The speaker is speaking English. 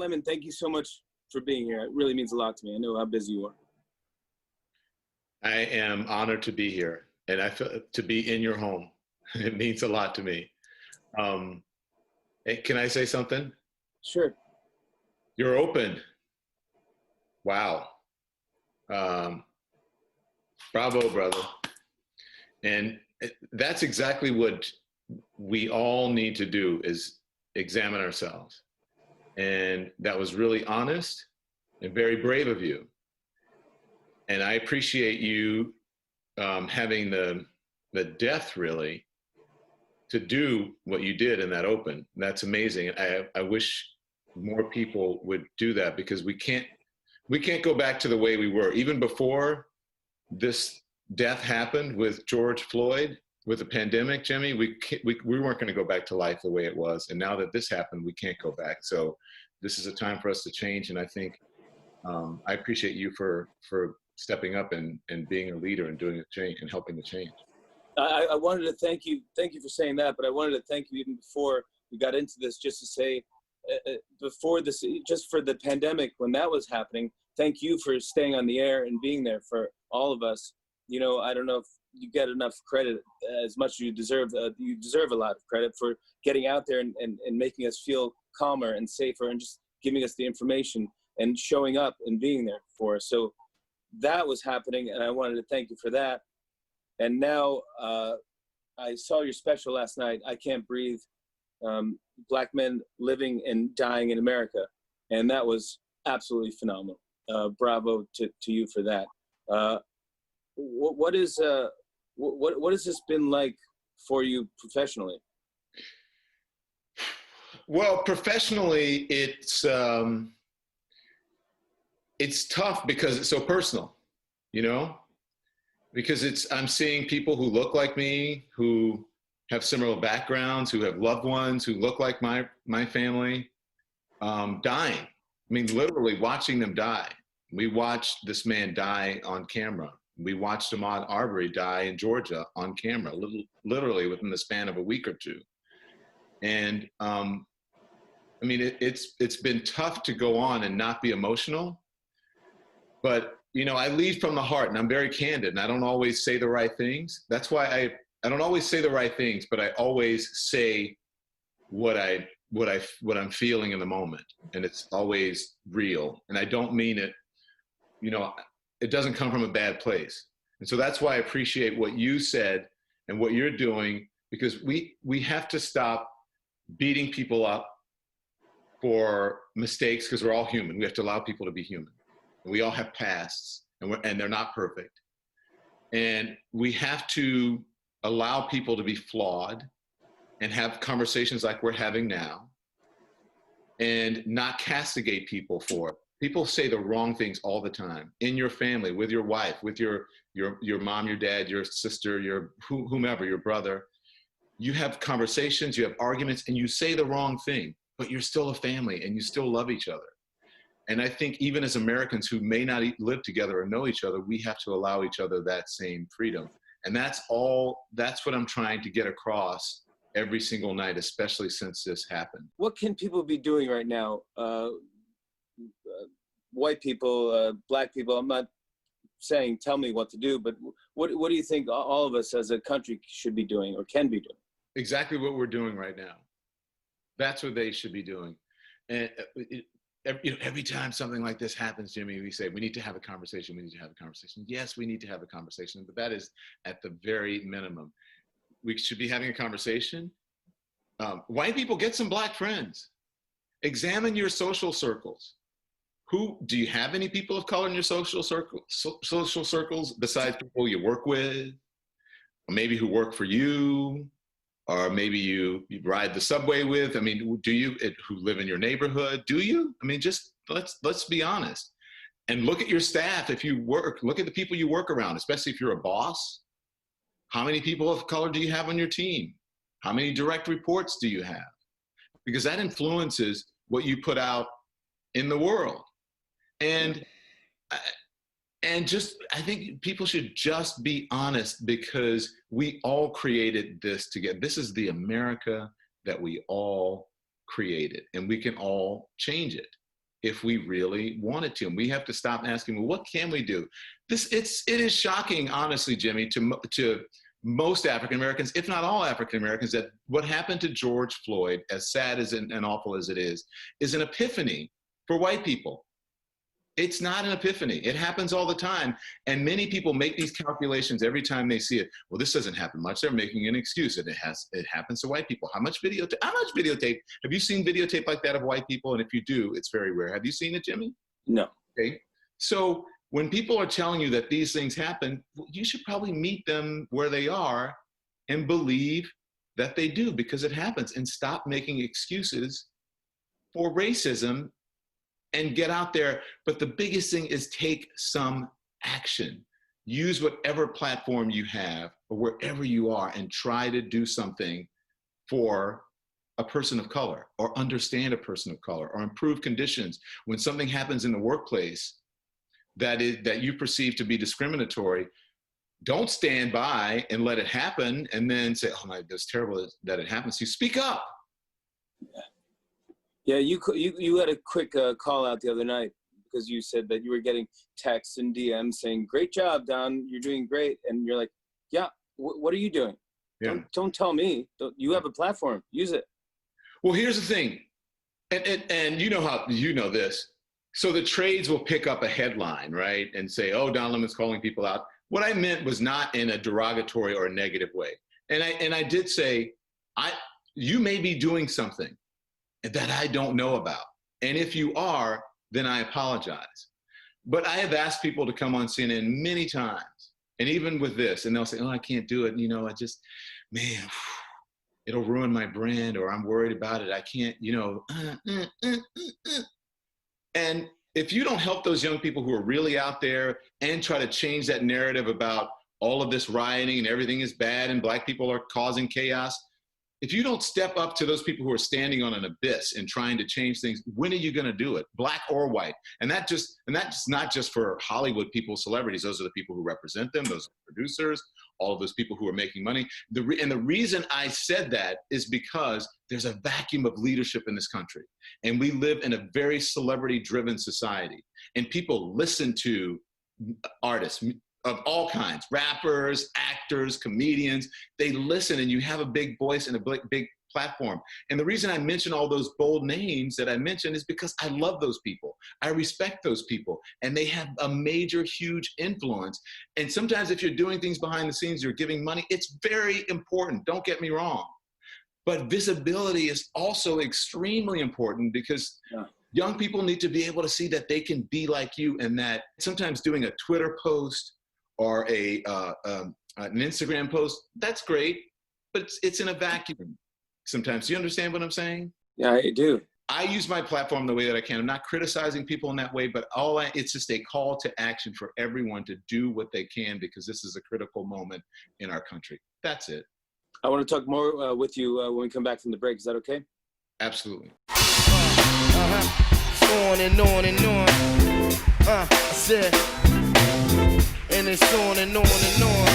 Lemon, thank you so much for being here. It really means a lot to me. I know how busy you are. I am honored to be here, and I feel to be in your home. It means a lot to me. Um, can I say something? Sure. You're open. Wow. Um, Bravo, brother. And that's exactly what we all need to do is examine ourselves. And that was really honest and very brave of you. And I appreciate you having the depth really to do what you did in that open. That's amazing. I wish more people would do that because we can't go back to the way we were. Even before this death happened with George Floyd, with the pandemic, Jimmy, we weren't going to go back to life the way it was. And now that this happened, we can't go back. So this is a time for us to change. And I think I appreciate you for stepping up and being a leader and doing a change and helping the change. I wanted to thank you for saying that, but I wanted to thank you even before we got into this, just to say, before this, just for the pandemic, when that was happening, thank you for staying on the air and being there for all of us. You know, I don't know if you get enough credit as much as you deserve. You deserve a lot of credit for getting out there and making us feel calmer and safer and just giving us the information and showing up and being there for us. So that was happening, and I wanted to thank you for that. And now I saw your special last night, I Can't Breathe, Black Men Living and Dying in America. And that was absolutely phenomenal. Bravo to you for that. What has this been like for you professionally? Well, professionally, it's tough because it's so personal, you know? Because I'm seeing people who look like me, who have similar backgrounds, who have loved ones who look like my family, dying. I mean, literally watching them die. We watched this man die on camera. We watched Ahmaud Arbery die in Georgia on camera, literally within the span of a week or two. And I mean, it's been tough to go on and not be emotional, but you know, I lead from the heart and I'm very candid and I don't always say the right things. That's why I don't always say the right things, but I always say what I'm feeling in the moment. And it's always real. And I don't mean it, you know, it doesn't come from a bad place. And so that's why I appreciate what you said and what you're doing, because we have to stop beating people up for mistakes because we're all human. We have to allow people to be human. We all have pasts, and they're not perfect. And we have to allow people to be flawed and have conversations like we're having now and not castigate people for it. People say the wrong things all the time in your family, with your wife, with your mom, your dad, your sister, your whomever, your brother. You have conversations, you have arguments, and you say the wrong thing, but you're still a family and you still love each other. And I think even as Americans who may not live together or know each other, we have to allow each other that same freedom. And that's what I'm trying to get across every single night, especially since this happened. What can people be doing right now? White people, Black people, I'm not saying tell me what to do, but what do you think all of us as a country should be doing or can be doing? Exactly what we're doing right now. That's what they should be doing. And every time something like this happens, Jimmy, we say, we need to have a conversation. We need to have a conversation. Yes, we need to have a conversation, but that is at the very minimum. We should be having a conversation. White people, get some Black friends. Examine your social circles. Do you have any people of color in your social circles besides people you work with, or maybe who work for you, or maybe you ride the subway with? I mean, who live in your neighborhood? Do you? I mean, just let's be honest. And look at your staff. If you work, look at the people you work around, especially if you're a boss. How many people of color do you have on your team? How many direct reports do you have? Because that influences what you put out in the world. And I think people should just be honest, because we all created this together. This is the America that we all created, and we can all change it. if we really wanted to. And we have to stop asking, well, what can we do? It is shocking, honestly, Jimmy, to most African Americans, if not all African Americans, that what happened to George Floyd, as sad as and awful as it is an epiphany for white people. It's not an epiphany. It happens all the time. And many people make these calculations every time they see it. Well, this doesn't happen much. They're making an excuse. And it happens to white people. How much videotape? Have you seen videotape like that of white people? And if you do, it's very rare. Have you seen it, Jimmy? No. Okay. So when people are telling you that these things happen, you should probably meet them where they are and believe that they do, because it happens, and stop making excuses for racism and get out there. But the biggest thing is take some action. Use whatever platform you have or wherever you are and try to do something for a person of color, or understand a person of color, or improve conditions. When something happens in the workplace that you perceive to be discriminatory, don't stand by and let it happen and then say, oh my, that's terrible that it happens. You speak up. Yeah, you had a quick call out the other night because you said that you were getting texts and DMs saying, great job, Don, you're doing great. And you're like, yeah, what are you doing? Yeah. Don't tell me. You have a platform, use it. Well, here's the thing, and you know this. So the trades will pick up a headline, right, and say, oh, Don Lemon's calling people out. What I meant was not in a derogatory or a negative way. And I did say, you may be doing something that I don't know about. And if you are, then I apologize. But I have asked people to come on CNN many times, and even with this, and they'll say, oh, I can't do it. I just, man, it'll ruin my brand, or I'm worried about it. I can't, And if you don't help those young people who are really out there and try to change that narrative about all of this rioting and everything is bad and Black people are causing chaos, if you don't step up to those people who are standing on an abyss and trying to change things, when are you going to do it, Black or white? And that's not just for Hollywood people, celebrities. Those are the people who represent them. Those are producers, all of those people who are making money. And the reason I said that is because there's a vacuum of leadership in this country. And we live in a very celebrity-driven society. And people listen to artists of all kinds, rappers, actors, comedians. They listen, and you have a big voice and a big platform. And the reason I mention all those bold names that I mentioned is because I love those people. I respect those people, and they have a major, huge influence. And sometimes if you're doing things behind the scenes, you're giving money, it's very important, don't get me wrong. But visibility is also extremely important, because young people need to be able to see that they can be like you, and that sometimes doing a Twitter post or an Instagram post, that's great, but it's in a vacuum sometimes. Do you understand what I'm saying? Yeah, I do. I use my platform the way that I can. I'm not criticizing people in that way, but it's just a call to action for everyone to do what they can, because this is a critical moment in our country. That's it. I want to talk more with you when we come back from the break. Is that okay? Absolutely. On and on and on. And it's on and on and on.